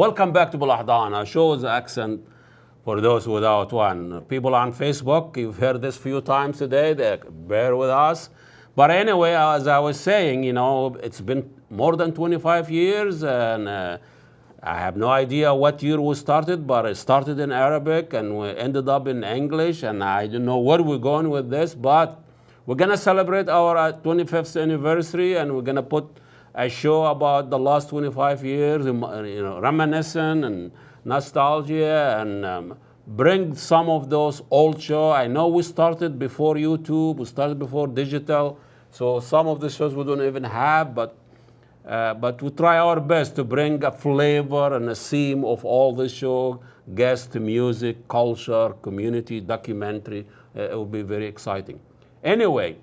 Welcome back to Bulahdan. I show the accent for those without one. People on Facebook, you've heard this a few times today, they bear with us. But anyway, as I was saying, it's been more than 25 years, and I have no idea what year we started, but it started in Arabic and we ended up in English, and I don't know where we're going with this, but we're going to celebrate our 25th anniversary, and we're going to put a show about the last 25 years, reminiscent and nostalgia, and bring some of those old shows. I know we started before YouTube, we started before digital, so some of the shows we don't even have, but we try our best to bring a flavor and a theme of all the show, guest, music, culture, community, documentary. It will be very exciting. Anyway,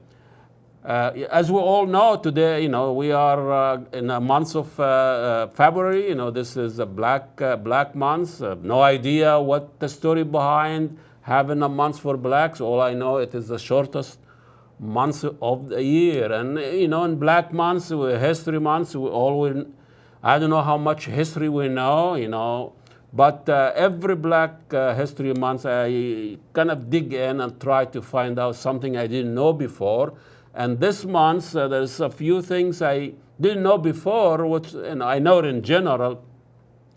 as we all know today, we are in a month of February. This is a black month. No idea what the story behind having a month for blacks. All I know, it is the shortest month of the year. And in black months, history months, I don't know how much history we know, but every black history month, I kind of dig in and try to find out something I didn't know before. And this month, there's a few things I didn't know before, which I know it in general,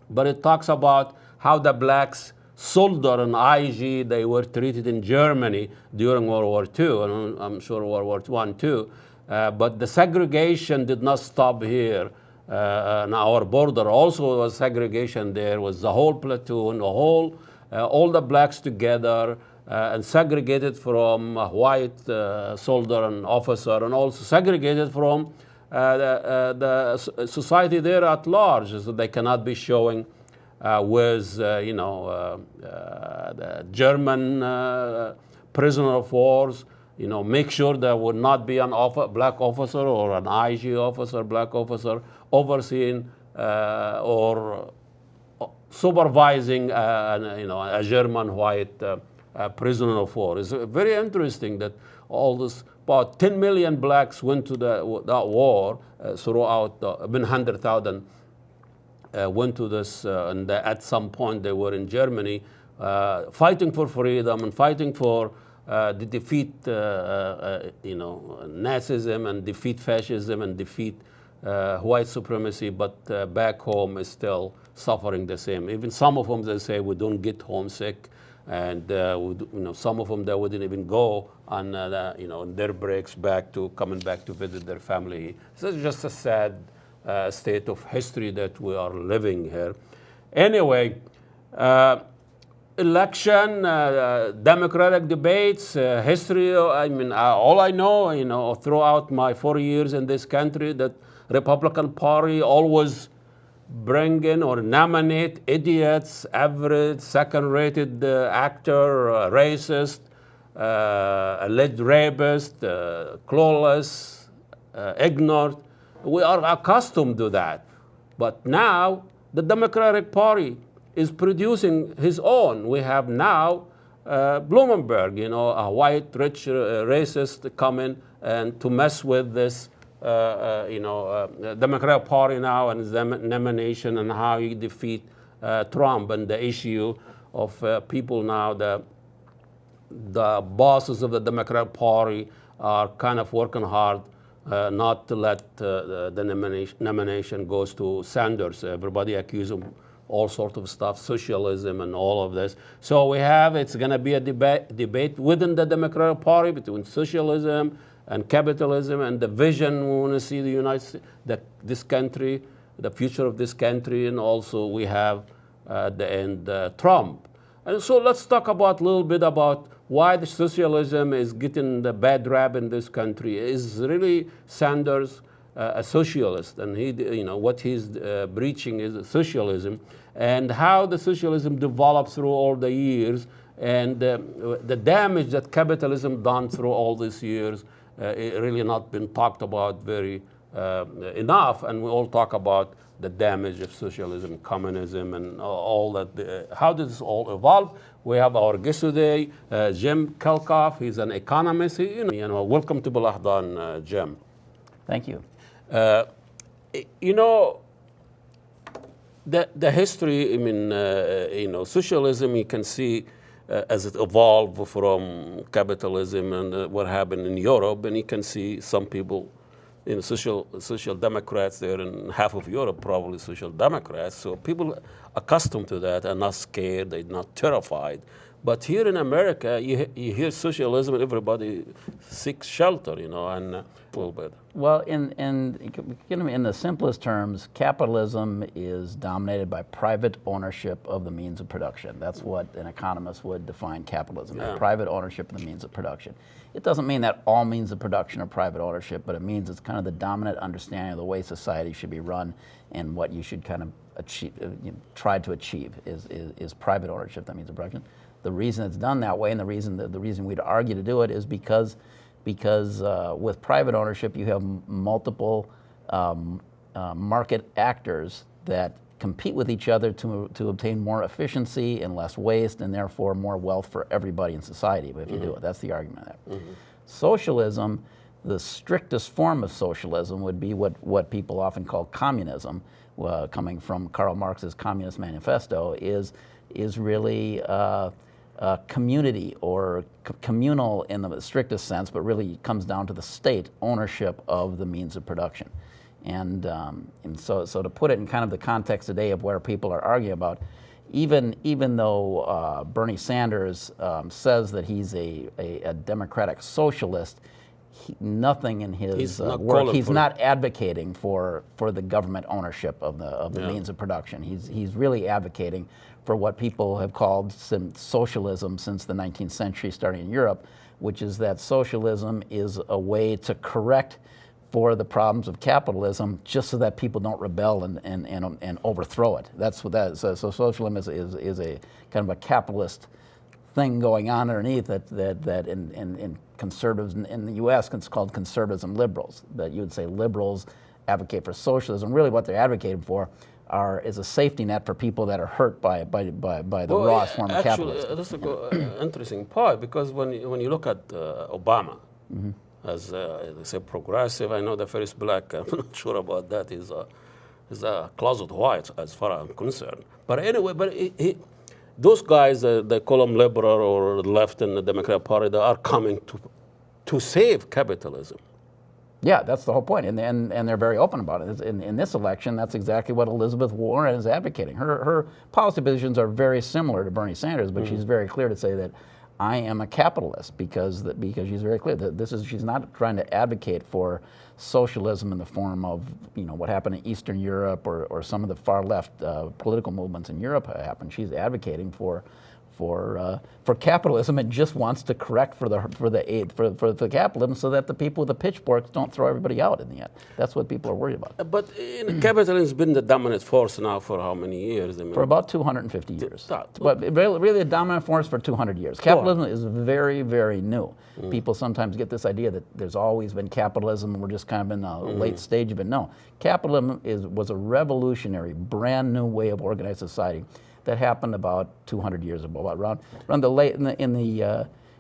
but it talks about how the blacks, soldier and IG, they were treated in Germany during World War II, and I'm sure World War I too. But the segregation did not stop here. On our border also was segregation there, was the whole platoon, all the blacks together, and segregated from white soldier and officer, and also segregated from the society there at large, so they cannot be showing with the German prisoner of wars. Make sure there would not be an black officer or an IG officer, black officer, overseeing or supervising a German white prisoner of war. It's very interesting that about 10 million blacks went to that war throughout, 100,000 went to this, and at some point they were in Germany fighting for freedom and fighting for the defeat, Nazism, and defeat fascism and defeat white supremacy, but back home is still suffering the same. Even some of them, they say, we don't get homesick. And some of them, they wouldn't even go on their breaks coming back to visit their family. So it's just a sad state of history that we are living here. Anyway, election, democratic debates, history. All I know, throughout my 4 years in this country, that Republican Party always bring in or nominate idiots, average, second-rated actor, racist, alleged rapist, clueless, ignorant. We are accustomed to that. But now the Democratic Party is producing his own. We have now Bloomberg, a white, rich racist coming and to mess with this Democratic Party now and his nomination, and how he defeat Trump, and the issue of people now, the bosses of the Democratic Party are kind of working hard not to let the nomination goes to Sanders. Everybody accuses him all sorts of stuff, socialism and all of this. So it's going to be a debate within the Democratic Party between socialism and capitalism, and the vision we want to see the United States, this country, the future of this country, and also we have at the end Trump. And so let's talk a little bit about why the socialism is getting the bad rap in this country. Is really Sanders a socialist, and what he's preaching is socialism, and how the socialism developed through all the years, and the damage that capitalism done through all these years. It really not been talked about very enough, and we all talk about the damage of socialism, communism, and all that. How did this all evolve? We have our guest today, Jim Kielkopf. He's an economist. Welcome to Balahdan, Jim. Thank you. the history, I mean, socialism, you can see as it evolved from capitalism and what happened in Europe, and you can see some people, social democrats there in half of Europe, probably social democrats. So people accustomed to that are not scared, they're not terrified. But here in America, you hear socialism and everybody seeks shelter, and a little bit. Well, in the simplest terms, capitalism is dominated by private ownership of the means of production. That's what an economist would define capitalism as, private ownership of the means of production. It doesn't mean that all means of production are private ownership, but it means it's kind of the dominant understanding of the way society should be run and what you should kind of achieve, try to achieve is private ownership of the means of production. The reason it's done that way, and the reason we'd argue to do it, is because with private ownership you have multiple market actors that compete with each other to obtain more efficiency and less waste, and therefore more wealth for everybody in society. But if you do it, that's the argument of that. Socialism, the strictest form of socialism, would be what people often call communism, coming from Karl Marx's Communist Manifesto, is really community or communal in the strictest sense, but really comes down to the state ownership of the means of production. And so to put it in kind of the context today of where people are arguing about, even though Bernie Sanders says that he's a democratic socialist, nothing in his work, he's not advocating for the government ownership of the means of production. He's really advocating for what people have called socialism since the 19th century, starting in Europe, which is that socialism is a way to correct for the problems of capitalism, just so that people don't rebel and overthrow it. That's what that is. So socialism is a kind of a capitalist thing going on underneath that in conservatives in the U.S. it's called conservatives and liberals. But you would say liberals advocate for socialism. Really, what they're advocating for is a safety net for people that are hurt by the rawest form of capitalism. That's an interesting point, because when you look at Obama as they say progressive, I know the first black, I'm not sure about that, is a closet white as far as I'm concerned. But anyway, those guys, they call them liberal or left in the Democratic Party, they are coming to save capitalism. Yeah, that's the whole point, and they're very open about it. In this election, that's exactly what Elizabeth Warren is advocating. Her policy positions are very similar to Bernie Sanders, but she's very clear to say that I am a capitalist because she's very clear that she's not trying to advocate for socialism in the form of what happened in Eastern Europe or some of the far left political movements in Europe happened. She's advocating for capitalism, and just wants to correct for the capitalism so that the people with the pitchforks don't throw everybody out in the end. That's what people are worried about. But capitalism has been the dominant force now for how many years? I mean, for about 250 years. But really a dominant force for 200 years. Capitalism is very, very new. People sometimes get this idea that there's always been capitalism and we're just kind of in the late stage of it. No, capitalism was a revolutionary, brand new way of organized society that happened about 200 years ago, around the late in the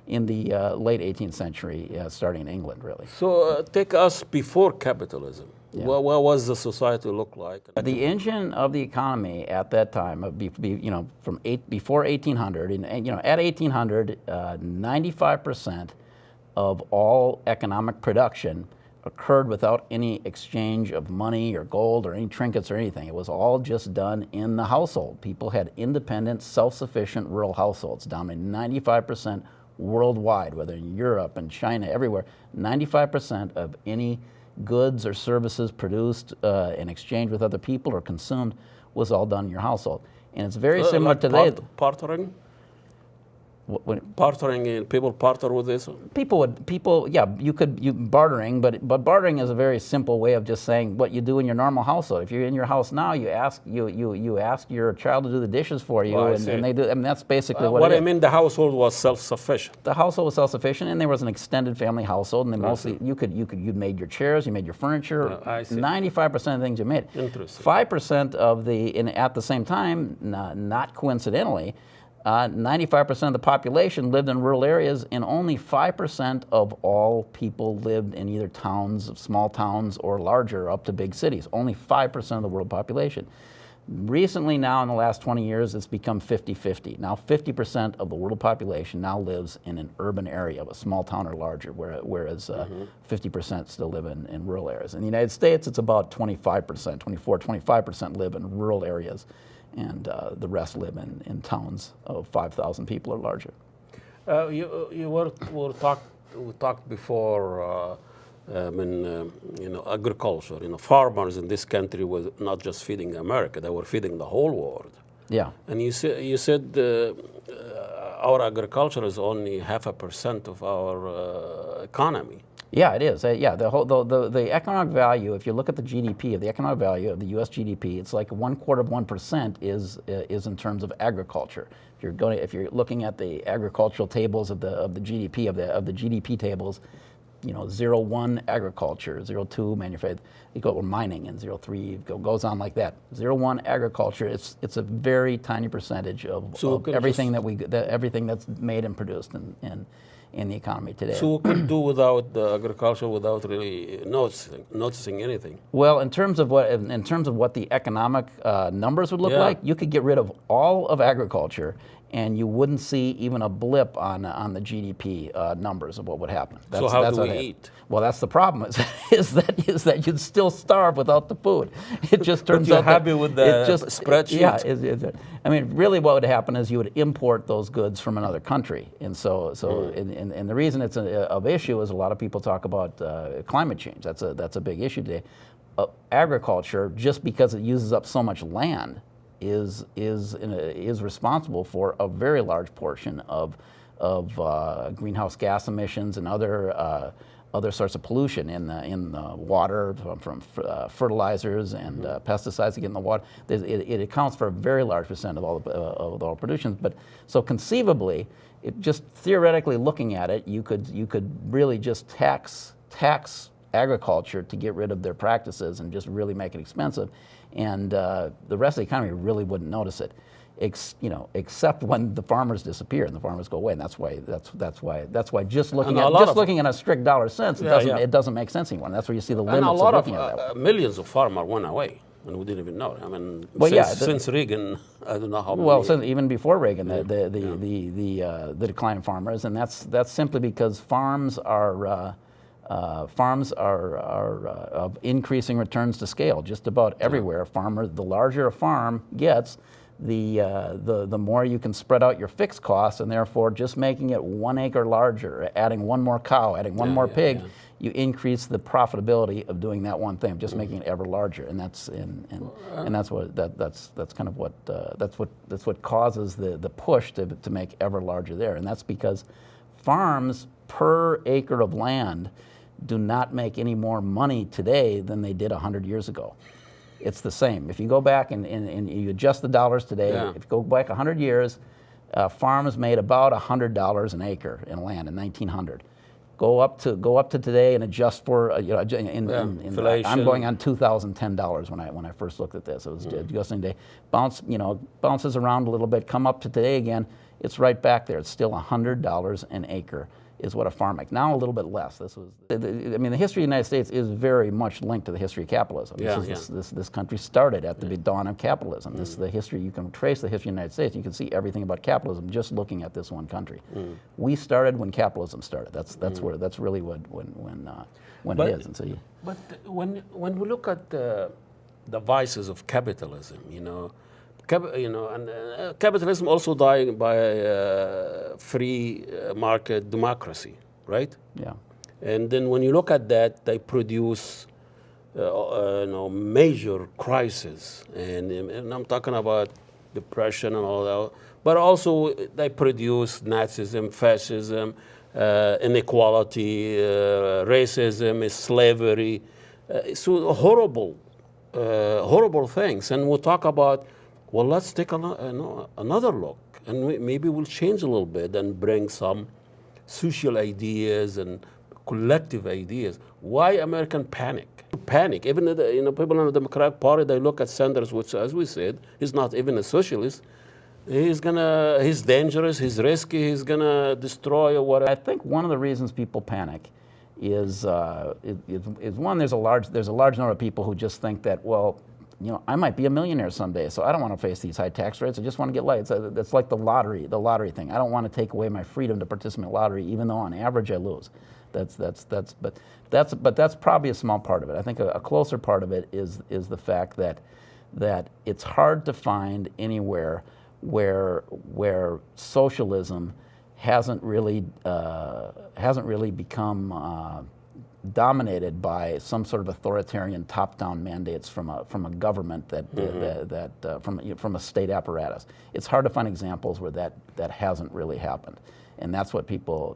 late 18th century, starting in England, really. So take us before capitalism. Yeah. What was the society look like? The engine of the economy at that time, before 1800, and at 1800, 95% of all economic production occurred without any exchange of money or gold or any trinkets or anything. It was all just done in the household. People had independent, self-sufficient rural households, dominating 95% worldwide, whether in Europe and China, everywhere. 95% of any goods or services produced in exchange with other people or consumed was all done in your household. And it's very similar to today. Bartering? Bartering, people barter with this? Bartering, but bartering is a very simple way of just saying what you do in your normal household. If you're in your house now, you ask your child to do the dishes for you, and they do. I mean, that's basically what it is. I mean, the household was self-sufficient. The household was self-sufficient, and there was an extended family household, and they mostly you made your chairs, you made your furniture. 95% of the things you made. Interesting. 5% of at the same time, not coincidentally, 95% of the population lived in rural areas, and only 5% of all people lived in either towns, small towns, or larger, up to big cities. Only 5% of the world population. Recently now, in the last 20 years, it's become 50-50. Now 50% of the world population now lives in an urban area, a small town or larger, whereas 50% still live in rural areas. In the United States, it's about 25%, 25% live in rural areas, and the rest live in towns of 5,000 people or larger. We talked before. Agriculture. Farmers in this country were not just feeding America; they were feeding the whole world. Yeah. And you said our agriculture is only 0.5% of our economy. Yeah, it is. Yeah, the economic value. If you look at the GDP of the economic value of the U.S. GDP, it's like 1/4% is in terms of agriculture. If you're looking at the agricultural tables of the GDP of the GDP tables. 0.1 agriculture, 0.2 manufacturing, you go mining, and 0.3 goes on like that. 0.1 agriculture, it's a very tiny percentage of everything everything that's made and produced in the economy today. So we could do without the agriculture without really noticing anything. Well, in terms of what the economic numbers would look like, you could get rid of all of agriculture, and you wouldn't see even a blip on the GDP numbers of what would happen. So how do we eat? Well, that's the problem. Is that you'd still starve without the food. It just turns but you're out happy with the spreadsheet. Yeah, I mean, really, what would happen is you would import those goods from another country, and and the reason it's of issue is a lot of people talk about climate change. That's a big issue today. Agriculture, just because it uses up so much land, is responsible for a very large portion of greenhouse gas emissions and other sorts of pollution in the water from fertilizers and pesticides that get in the water. It accounts for a very large percent of all pollution. But so conceivably, just theoretically looking at it, you could really just tax agriculture to get rid of their practices and just really make it expensive, and the rest of the economy really wouldn't notice it, except when the farmers disappear and the farmers go away, and that's why just looking at a strict dollar sense, it doesn't make sense anymore. And that's where you see the limits of looking at that. Millions of farmers went away, and we didn't even know. I mean, since Reagan, I don't know how many. Well, since even before Reagan, the decline of farmers, and that's simply because farms are of increasing returns to scale just about everywhere. The larger a farm gets, the more you can spread out your fixed costs, and therefore just making it 1 acre larger, adding one more cow, adding one more pig, you increase the profitability of doing that one thing, just making it ever larger, and that's what causes the push to make ever larger there, and that's because farms per acre of land do not make any more money today than they did 100 years ago. It's the same. If you go back and you adjust the dollars today, if you go back 100 years, farms made about $100 an acre in land in 1900. Go up to today and adjust for inflation. I'm going on $2010 when I first looked at this. It was adjusting today. Bounces around a little bit. Come up to today again. It's right back there. It's still $100 an acre is what a farm makes. Now a little bit less. The history of the United States is very much linked to the history of capitalism. This country started at the dawn of capitalism. This is the history. You can trace the history of the United States. You can see everything about capitalism just looking at this one country. We started when capitalism started. That's really when it is. And so but when we look at the vices of capitalism, capitalism also dying by free market democracy, right? Yeah. And then when you look at that, they produce major crises, and I'm talking about depression and all that. But also they produce Nazism, fascism, inequality, racism, slavery. So horrible things. And we'll talk about. Well, let's take another look, and maybe we'll change a little bit and bring some social ideas and collective ideas. Why American panic? Even people in the Democratic Party, they look at Sanders, which, as we said, he's not even a socialist. He's dangerous. He's risky. He's gonna destroy or whatever. I think one of the reasons people panic is one, there's a large number of people who just think that, well, I might be a millionaire someday, so I don't want to face these high tax rates. I just want to get light. It's like the lottery thing. I don't want to take away my freedom to participate in the lottery, even though on average I lose. But that's probably a small part of it. I think a closer part of it is the fact that it's hard to find anywhere where socialism hasn't really become dominated by some sort of authoritarian top-down mandates from a government from a state apparatus. It's hard to find examples where that hasn't really happened, and that's what people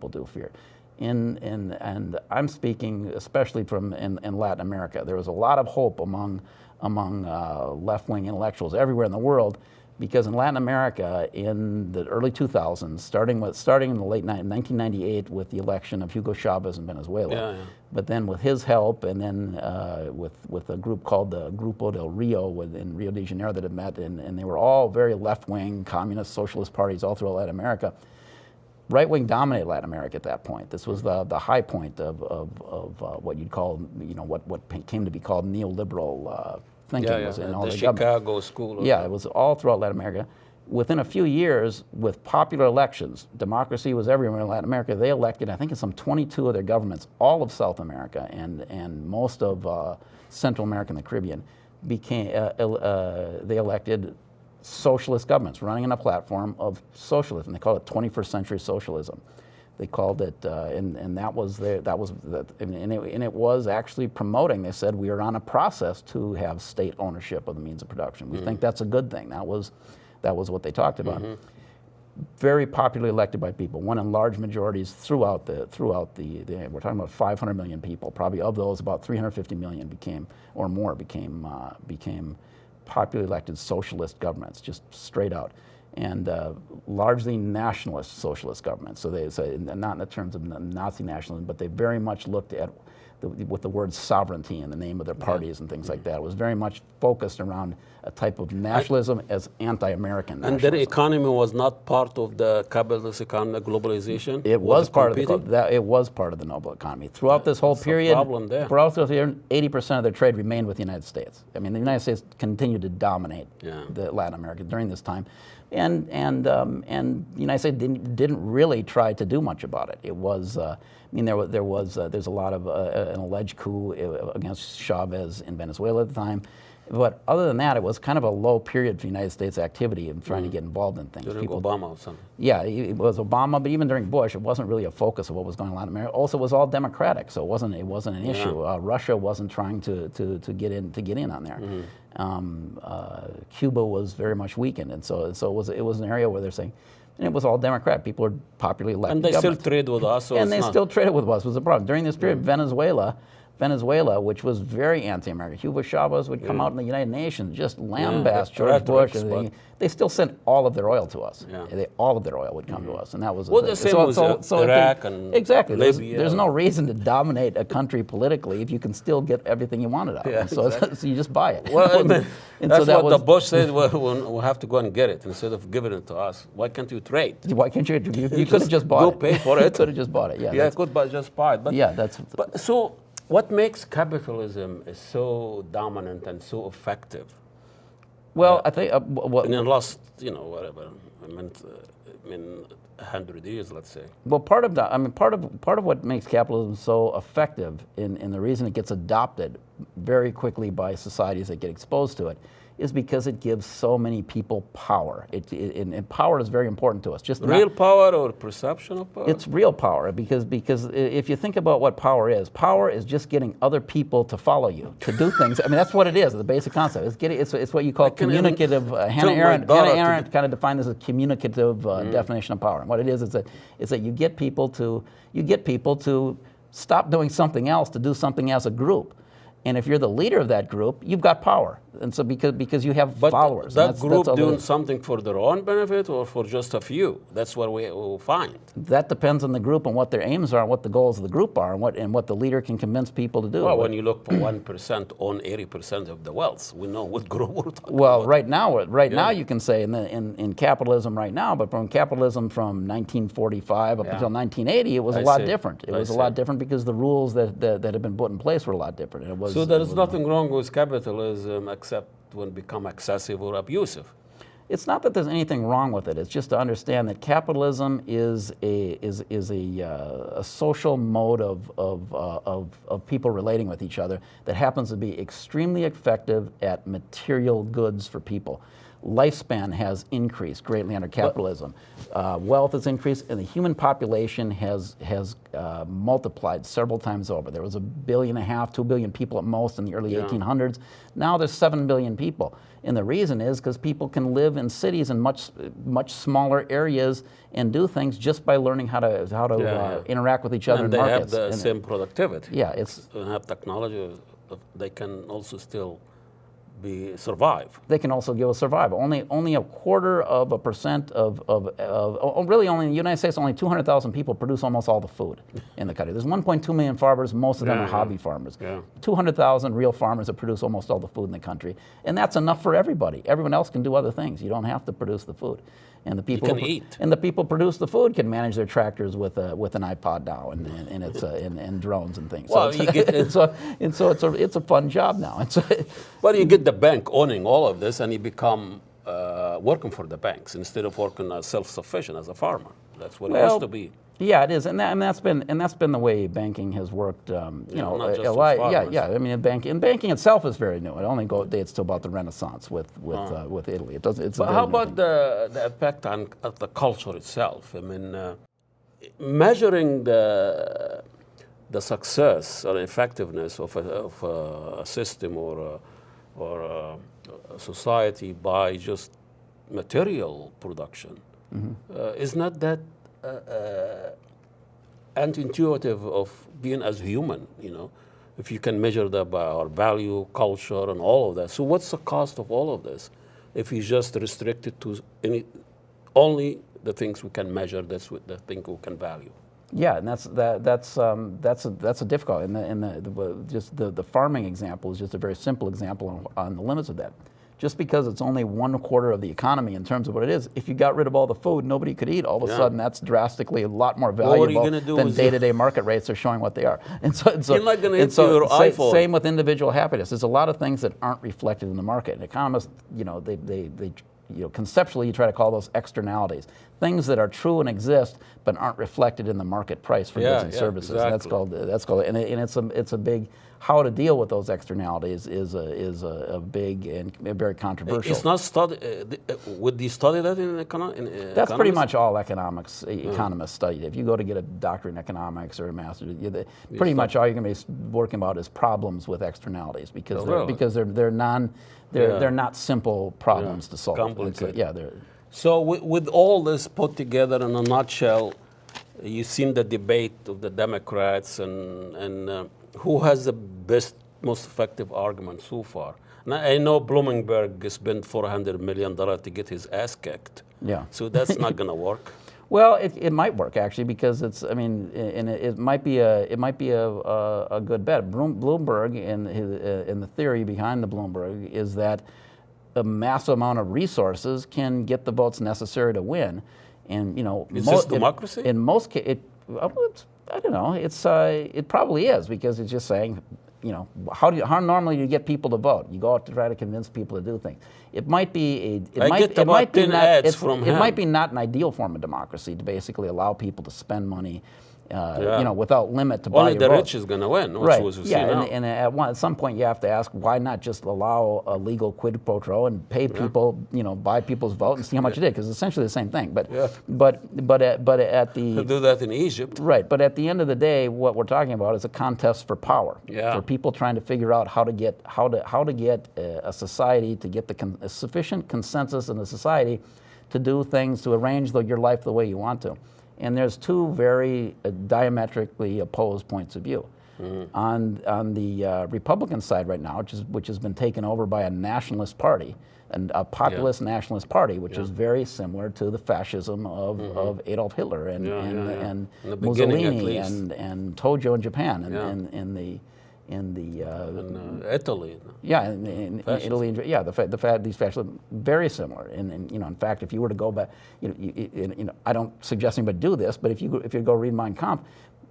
do fear. And I'm speaking especially in Latin America. There was a lot of hope among left-wing intellectuals everywhere in the world, because in Latin America in the early 2000s, starting in the late 1998 with the election of Hugo Chavez in Venezuela, but then with his help, and then with a group called the Grupo del Rio in Rio de Janeiro that had met, and they were all very left-wing communist socialist parties all throughout Latin America. Right-wing dominated Latin America at that point. This was the high point of what you'd call, what came to be called neoliberal thinking. Was in all the Chicago school. Yeah, it was all throughout Latin America. Within a few years, with popular elections, democracy was everywhere in Latin America. They elected, I think, in some 22 of their governments, all of South America and most of Central America and the Caribbean, they elected socialist governments running on a platform of socialism. They called it 21st century socialism. They called it, and that was it was actually promoting. They said we are on a process to have state ownership of the means of production. We think that's a good thing. That was what they talked about. Very popularly elected by people. Won in large majorities throughout the. We're talking about 500 million people. Probably of those, about 350 million became popularly elected socialist governments, just straight out, and largely nationalist socialist governments. So they say, not in the terms of Nazi nationalism, but they very much looked at with the word sovereignty in the name of their parties and things like that. It was very much focused around a type of nationalism as anti-American nationalism. And their economy was not part of the capitalist economy, globalization? It was part of it was part of the global economy. Throughout this whole period, throughout the year, 80% of their trade remained with the United States. I mean, the United States continued to dominate the Latin America during this time. And the United States didn't really try to do much about it. It was, there's a lot of an alleged coup against Chavez in Venezuela at the time. But other than that, it was kind of a low period for United States activity in trying to get involved in things. During Obama or something. Yeah, it was Obama, but even during Bush, it wasn't really a focus of what was going on in Latin America. Also, it was all democratic, so it wasn't an issue. Russia wasn't trying to get in on there. Cuba was very much weakened, and so it was an area where they're saying, and it was all Democrat. People were popularly elected. And they still trade with us. So and they still traded with us was the problem. During this period, Venezuela, which was very anti-American. Hugo Chavez would come out in the United Nations, just lambast George Bush. They still sent all of their oil to us. All of their oil would come to us, and that was the same with Iraq and exactly. Libya. There's no reason to dominate a country politically if you can still get everything you wanted out of it. So you just buy it. Well, that's what the Bush said. We'll have to go and get it instead of giving it to us. Why can't you trade? Why can't you? You could have just bought it. Go pay for it. You could have just bought it. Yeah, could just buy it. But so. What makes capitalism so dominant and so effective? Well, I think in the last, whatever, 100 years, let's say. Well, part of what makes capitalism so effective, and the reason it gets adopted very quickly by societies that get exposed to it, is because it gives so many people power. And power is very important to us. Just real power or perception of power? It's real power because if you think about what power is just getting other people to follow you, to do things. I mean, that's what it is, the basic concept. It's what you call communicative. Hannah Arendt kind of defined this as a communicative definition of power. And what it is that you get people to stop doing something else to do something as a group. And if you're the leader of that group, you've got power. And so because you have followers. But that group doing something for their own benefit or for just a few? That's what we will find. That depends on the group and what their aims are and what the goals of the group are and what the leader can convince people to do. Well, when you look for 1% on 80% of the wealth, we know what group we're talking about. Well, right now you can say in capitalism right now, but from capitalism from 1945 up until 1980, it was a lot different. It was a lot different because the rules that had been put in place were a lot different. So there is nothing wrong with capitalism except when become excessive or abusive. It's not that there's anything wrong with it. It's just to understand that capitalism is a social mode of people relating with each other that happens to be extremely effective at material goods for people. Lifespan has increased greatly under capitalism. Wealth has increased, and the human population has multiplied several times over. There was 1.5 billion, 2 billion people at most in the early 1800s. Now there's 7 billion people. And the reason is because people can live in cities in much smaller areas and do things just by learning how to interact with each other in markets. And they have the same productivity. Yeah, they have technology. They can also still survive. They can also survive. Only 0.25% really only in the United States, only 200,000 people produce almost all the food in the country. There's 1.2 million farmers, most of them are hobby farmers. 200,000 real farmers that produce almost all the food in the country. And that's enough for everybody. Everyone else can do other things. You don't have to produce the food. And the people and the people produce the food can manage their tractors with an iPod now and drones and things. Well, so it's a fun job now. But you get the bank owning all of this, and you become working for the banks instead of working as self-sufficient as a farmer. That's what it used to be. Yeah, it is, and that's been the way banking has worked. Not just for farmers. I mean, banking itself is very new. It only dates to about the Renaissance with Italy. But how about the effect on the culture itself? I mean, measuring the success or effectiveness of a system or a society by just material production is not that anti-intuitive of being as human, if you can measure that by our value, culture, and all of that. So what's the cost of all of this if you just restrict it to only the things we can measure, the things we can value? Yeah, and that's a difficult. The farming example is just a very simple example on the limits of that. Just because it's only 1/4 of the economy in terms of what it is, if you got rid of all the food nobody could eat, all of a sudden that's drastically a lot more valuable than day-to-day market rates are showing what they are. And so you're not going to hit your iPhone. Same with individual happiness. There's a lot of things that aren't reflected in the market. And economists, they conceptually you try to call those externalities, things that are true and exist but aren't reflected in the market price for goods and services. Exactly. That's called, and it's a big. How to deal with those externalities is a big and very controversial. It's not studied. Would you study that in economics? That's pretty much all economists study. If you go to get a doctorate in economics or a master's, pretty much all you're going to be working about is problems with externalities because they're not simple problems to solve. Complicated. So with all this put together in a nutshell, you've seen the debate of the Democrats and who has the best, most effective argument so far? Now, I know Bloomberg spent $400 million to get his ass kicked. Yeah. So that's not going to work. Well, it might work actually because it might be a good bet. Bloomberg and the theory behind the Bloomberg is that a massive amount of resources can get the votes necessary to win, and is this democracy? In most cases, I don't know. It probably is because it's just saying, how normally do you get people to vote? You go out to try to convince people to do things. It might be not an ideal form of democracy to basically allow people to spend money, without limit to buy only your the vote. rich is going to win. Right. And at some point you have to ask why not just allow a legal quid pro quo and pay people, buy people's vote and see how much it is, because it's essentially the same thing. But at the they'll do that in Egypt. Right. But at the end of the day, what we're talking about is a contest for power. Yeah. For people trying to figure out how to get a society to get a sufficient consensus in the society to do things, to arrange your life the way you want to. And there's two very diametrically opposed points of view. On the Republican side right now, which has been taken over by a nationalist party, and a populist nationalist party, which is very similar to the fascism of Adolf Hitler and Mussolini and Tojo in Japan and Italy. Yeah, in Italy. Yeah, these fascists very similar. And in fact, if you were to go back, I don't suggest anybody do this, but if you go read Mein Kampf,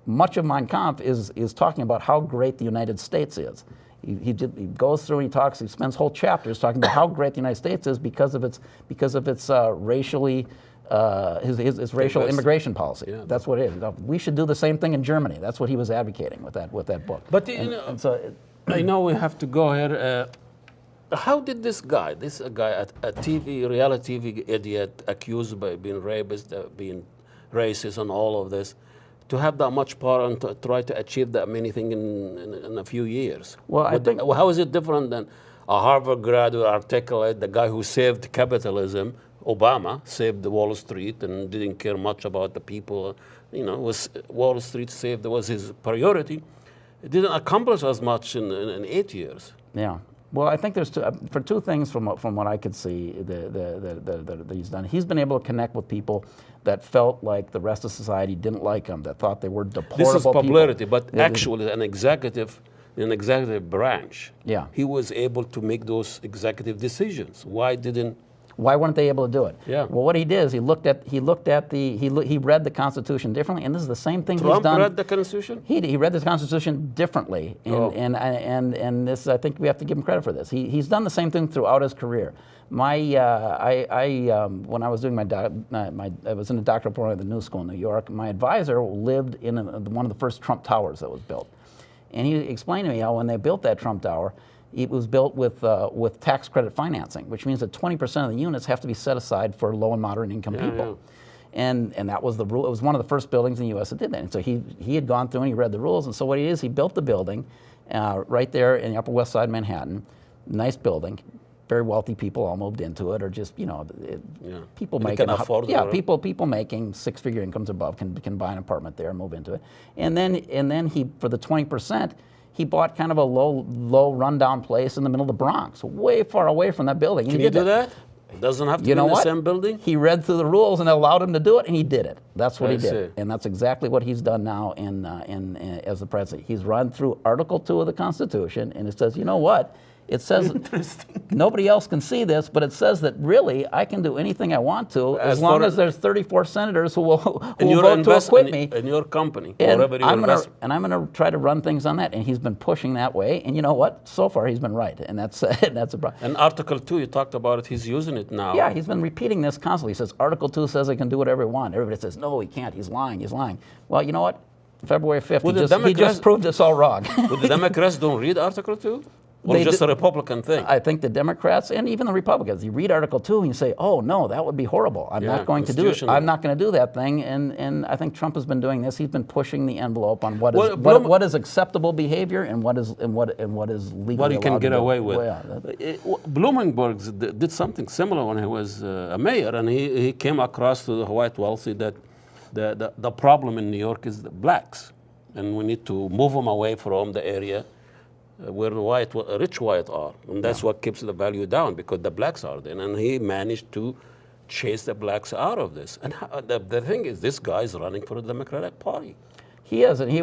much of Mein Kampf is talking about how great the United States is. He goes through and he talks. He spends whole chapters talking about how great the United States is because of its racially his racial immigration policy. Yeah. That's what it is. We should do the same thing in Germany. That's what he was advocating with that book. But I know we have to go here. How did this guy, a reality TV idiot, accused by being rapist, being racist, and all of this, to have that much power and to try to achieve that many things in a few years? Well, I think how is it different than a Harvard graduate, articulate, the guy who saved capitalism? Obama saved the Wall Street and didn't care much about the people. Was Wall Street saved was his priority. It didn't accomplish as much in 8 years. Yeah. Well, I think there's two things from what I could see that he's done. He's been able to connect with people that felt like the rest of society didn't like him, that thought they were deplorable people. This is popularity, but actually an executive branch, yeah, he was able to make those executive decisions. Why weren't they able to do it? Yeah. Well, what he did is he read the Constitution differently, and this is the same thing Trump he's done. read the Constitution? He read the Constitution differently, and this, I think we have to give him credit for this. He's done the same thing throughout his career. When I was doing I was in a doctoral program at the New School in New York. My advisor lived in one of the first Trump Towers that was built, and he explained to me how when they built that Trump Tower, it was built with tax credit financing, which means that 20% of the units have to be set aside for low and moderate income people. Yeah. And that was the rule. It was one of the first buildings in the U.S. that did that. And so he had gone through and he read the rules. And so what he built the building right there in the Upper West Side of Manhattan. Nice building. Very wealthy people all moved into it, or just people making people making six-figure incomes above can buy an apartment there and move into it. And then he, for the 20%. He bought kind of a low rundown place in the middle of the Bronx, way far away from that building. Can you do that? It doesn't have to be in the same building? He read through the rules and allowed him to do it, and he did it. That's what he did. And that's exactly what he's done now as the president. He's run through Article 2 of the Constitution, and it says, you know what? It says nobody else can see this, but it says that really I can do anything I want to as long as there's 34 senators who will vote to acquit me. In your company, and I'm going to try to run things on that. And he's been pushing that way. And you know what? So far he's been right, and that's a problem. And Article 2, you talked about it. He's using it now. Yeah, he's been repeating this constantly. He says Article 2 says I can do whatever I want. Everybody says no, he can't. He's lying. He's lying. Well, you know what? February 5th, he just proved us all wrong. But the Democrats don't read Article 2? Or just a Republican thing? I think the Democrats and even the Republicans, you read Article 2 and you say, oh no, that would be horrible. I'm not going to do it. I'm not going to do that thing. And I think Trump has been doing this. He's been pushing the envelope on what is acceptable behavior and what is legally what he can get away with. Well, Bloomberg did something similar when he was a mayor, and he came across to the white wealthy that the problem in New York is the blacks, and we need to move them away from the area where the rich white are, and that's what keeps the value down, because the blacks are there. And he managed to chase the blacks out of this. And the thing is, this guy is running for the Democratic Party. He is, and he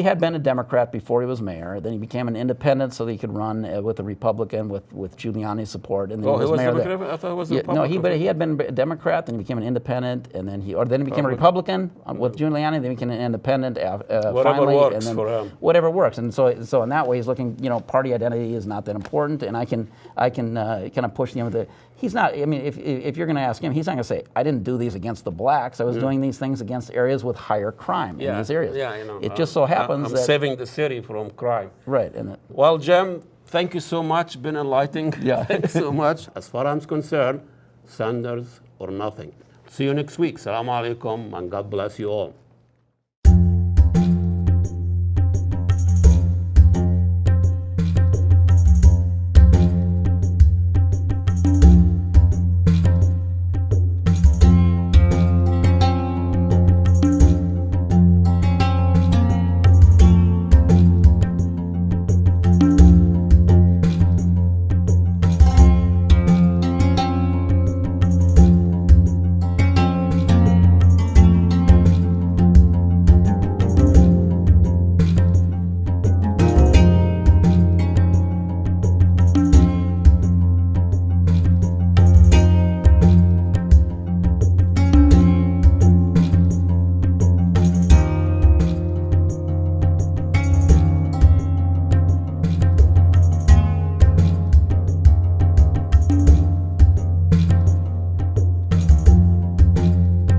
had been a Democrat before he was mayor. Then he became an independent so that he could run with a Republican with Giuliani's support. And then he was mayor Democrat? I thought it was a Republican. No, he had been a Democrat, then he became an independent, and then he became a Republican with Giuliani. Then he became an independent. Whatever finally, works and then for him. Whatever works, and so in that way he's looking. Party identity is not that important, and I can kind of push the. He's not. I mean, if you're going to ask him, he's not going to say, "I didn't do these against the blacks. I was doing these things against areas with higher crime in these areas." Yeah, I know. It just so happens I'm that saving the city from crime. Right. Well, Jim, thank you so much. Been enlightening. Yeah. Thanks so much. As far as I'm concerned, Sanders or nothing. See you next week. Assalamu alaikum, and God bless you all.